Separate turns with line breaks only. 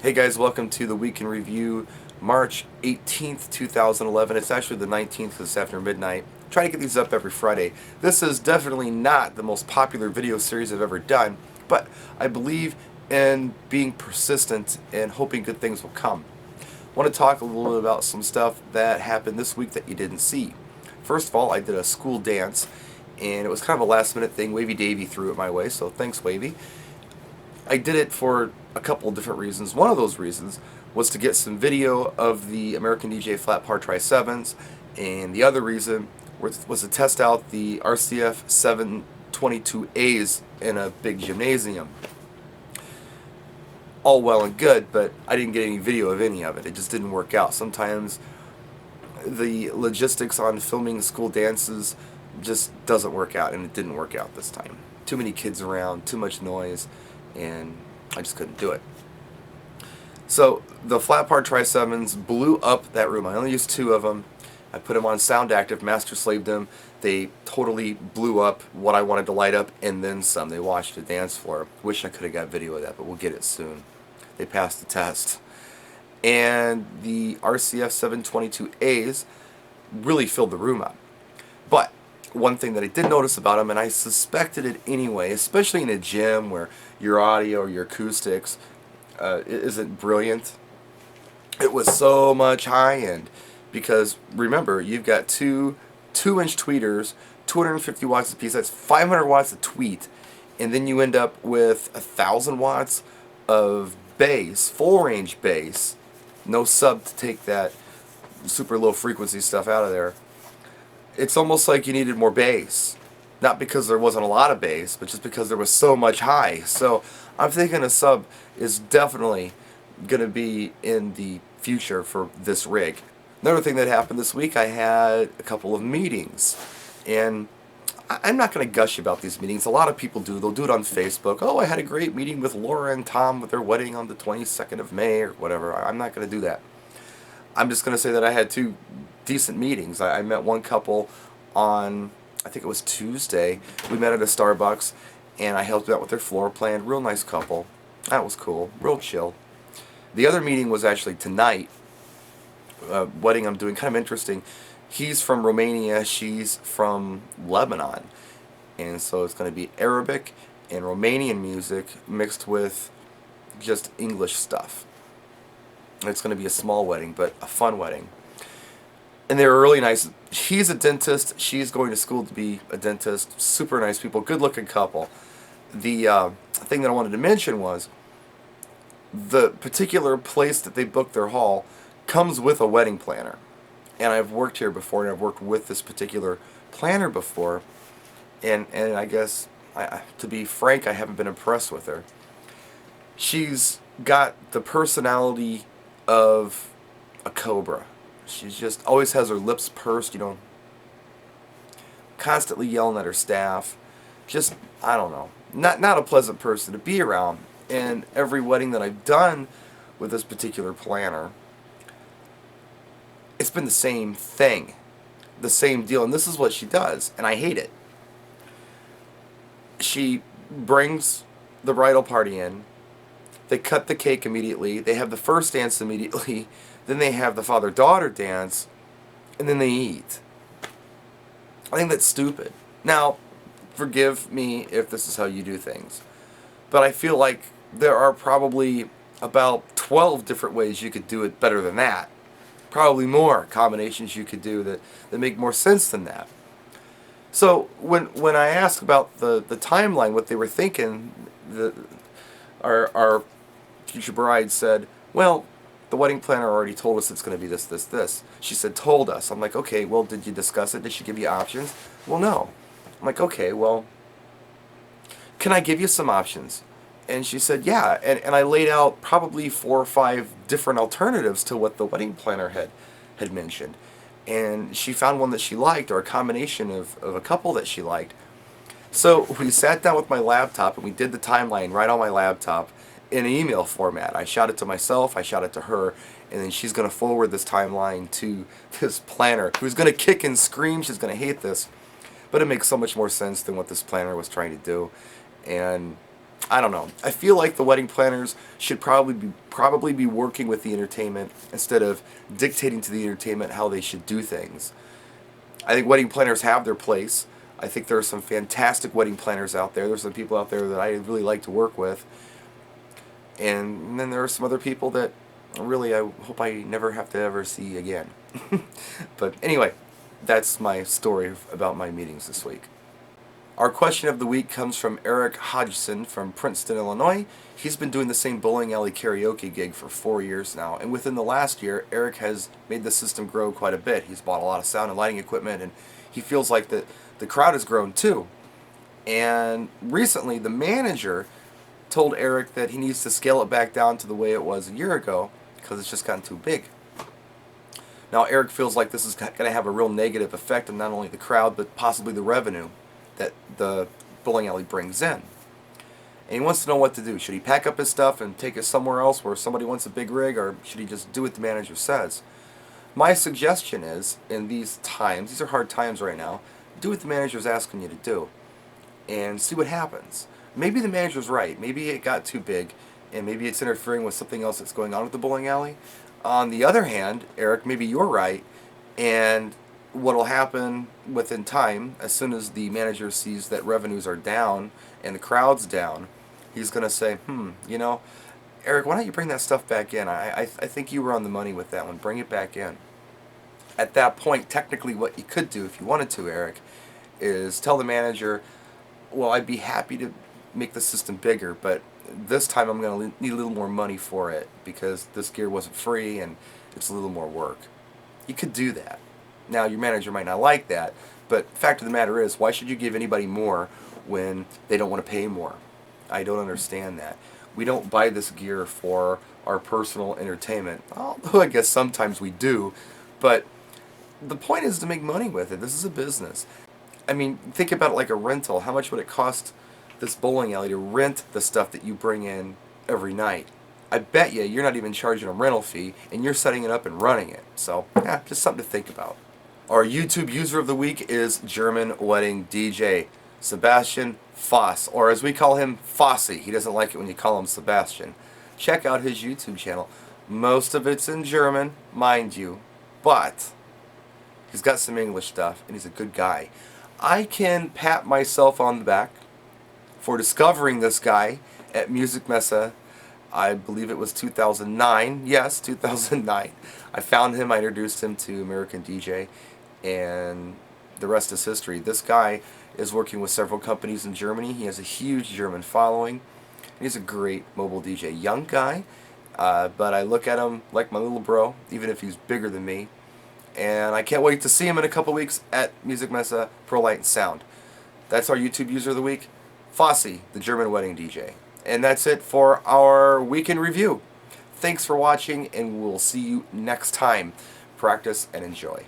Hey guys, welcome to the Week in Review, March 18th, 2011. It's actually the 19th because it's after midnight. Try to get these up every Friday. This is definitely not the most popular video series I've ever done, but I believe in being persistent and hoping good things will come. I want to talk a little bit about some stuff that happened this week that you didn't see. First of all, I did a school dance, and it was kind of a last minute thing. Wavy Davy threw it my way, so thanks, Wavy. I did it for a couple of different reasons. One of those reasons was to get some video of the American DJ Flat Par Tri 7s, and the other reason was to test out the RCF 722As in a big gymnasium. All well and good, but I didn't get any video of any of it. It just didn't work out. Sometimes the logistics on filming school dances just doesn't work out, and it didn't work out this time. Too many kids around, too much noise, and I just couldn't do it. So the Flat Par Tri 7s blew up that room. I only used two of them. I put them on sound active, master slaved them. They totally blew up what I wanted to light up and then some. They washed the dance floor. Wish I could have got video of that, but we'll get it soon. They passed the test. And the RCF 722As really filled the room up. But one thing that I did notice about them, and I suspected it anyway, especially in a gym where your audio or your acoustics isn't brilliant, it was so much high end. Because remember, you've got two 2-inch tweeters, 250 watts a piece, that's 500 watts a tweet, and then you end up with 1,000 watts of bass, full range bass, no sub to take that super low frequency stuff out of there. It's almost like you needed more bass. Not because there wasn't a lot of bass, but just because there was so much high. So I'm thinking a sub is definitely going to be in the future for this rig. Another thing that happened this week, I had a couple of meetings. And I'm not going to gush about these meetings. A lot of people do. They'll do it on Facebook. Oh, I had a great meeting with Laura and Tom with their wedding on the 22nd of May or whatever. I'm not going to do that. I'm just going to say that I had two decent meetings. I met one couple on, I think it was Tuesday. We met at a Starbucks, and I helped out with their floor plan. Real nice couple. That was cool. Real chill. The other meeting was actually tonight. Wedding I'm doing, kind of interesting. He's from Romania. She's from Lebanon. And so it's going to be Arabic and Romanian music mixed with just English stuff. It's going to be a small wedding, but a fun wedding. And they were really nice. He's a dentist. She's going to school to be a dentist. Super nice people. Good looking couple. The thing that I wanted to mention was the particular place that they booked their hall comes with a wedding planner. And I've worked here before, and I've worked with this particular planner before. And I guess, to be frank, I haven't been impressed with her. She's got the personality of a cobra. She just always has her lips pursed, constantly yelling at her staff. Just, I don't know, not a pleasant person to be around. And every wedding that I've done with this particular planner, it's been the same thing, the same deal. And this is what she does, and I hate it. She brings the bridal party in. They cut the cake immediately. They have the first dance immediately. Then they have the father-daughter dance. And then they eat. I think that's stupid. Now, forgive me if this is how you do things. But I feel like there are probably about 12 different ways you could do it better than that. Probably more combinations you could do that make more sense than that. So when I asked about the timeline, what they were thinking, our future bride said, well, the wedding planner already told us it's going to be this, this, this. She said, told us. I'm like, okay, well, did you discuss it? Did she give you options? Well, no. I'm like, okay, well, can I give you some options? And she said, yeah. And I laid out probably 4 or 5 different alternatives to what the wedding planner had mentioned. And she found one that she liked, or a combination of a couple that she liked. So we sat down with my laptop and we did the timeline right on my laptop in an email format. I shot it to myself, I shot it to her, and then she's going to forward this timeline to this planner who's going to kick and scream. She's going to hate this. But it makes so much more sense than what this planner was trying to do. And I don't know. I feel like the wedding planners should probably be working with the entertainment instead of dictating to the entertainment how they should do things. I think wedding planners have their place. I think there are some fantastic wedding planners out there. There's some people out there that I really like to work with. And then there are some other people that really I hope I never have to ever see again. But anyway, that's my story about my meetings this week. Our question of the week comes from Eric Hodgson from Princeton, Illinois. He's been doing the same bowling alley karaoke gig for 4 years now, and within the last year, Eric has made the system grow quite a bit. He's bought a lot of sound and lighting equipment, and he feels like the crowd has grown too. And recently, the manager told Eric that he needs to scale it back down to the way it was a year ago because it's just gotten too big. Now, Eric feels like this is going to have a real negative effect on not only the crowd, but possibly the revenue that the bowling alley brings in. And he wants to know what to do. Should he pack up his stuff and take it somewhere else where somebody wants a big rig, or should he just do what the manager says? My suggestion is, in these times, these are hard times right now, do what the manager is asking you to do and see what happens. Maybe the manager's right. Maybe it got too big and maybe it's interfering with something else that's going on with the bowling alley. On the other hand, Eric, maybe you're right, and what will happen within time, as soon as the manager sees that revenues are down and the crowd's down, he's going to say, Eric, why don't you bring that stuff back in? I think you were on the money with that one. Bring it back in. At that point, technically what you could do, if you wanted to, Eric, is tell the manager, well, I'd be happy to make the system bigger, but this time I'm going to need a little more money for it because this gear wasn't free and it's a little more work. You could do that. Now, your manager might not like that, but the fact of the matter is, why should you give anybody more when they don't want to pay more? I don't understand that. We don't buy this gear for our personal entertainment, although I guess sometimes we do, but the point is to make money with it. This is a business. I mean, think about it like a rental. How much would it cost this bowling alley to rent the stuff that you bring in every night? I bet you're not even charging a rental fee, and you're setting it up and running it. So, just something to think about. Our YouTube user of the week is German wedding DJ Sebastian Foss, or as we call him, Fossy. He doesn't like it when you call him Sebastian. Check out his YouTube channel. Most of it's in German, mind you, but he's got some English stuff, and he's a good guy. I can pat myself on the back for discovering this guy at Music Messe. I believe it was 2009. Yes, 2009. I found him, I introduced him to American DJ, and the rest is history. This guy is working with several companies in Germany. He has a huge German following. He's a great mobile DJ. Young guy, but I look at him like my little bro, even if he's bigger than me. And I can't wait to see him in a couple weeks at Music Messe Pro Light and Sound. That's our YouTube user of the week, Fossy, the German wedding DJ. And that's it for our weekend review. Thanks for watching, and we'll see you next time. Practice and enjoy.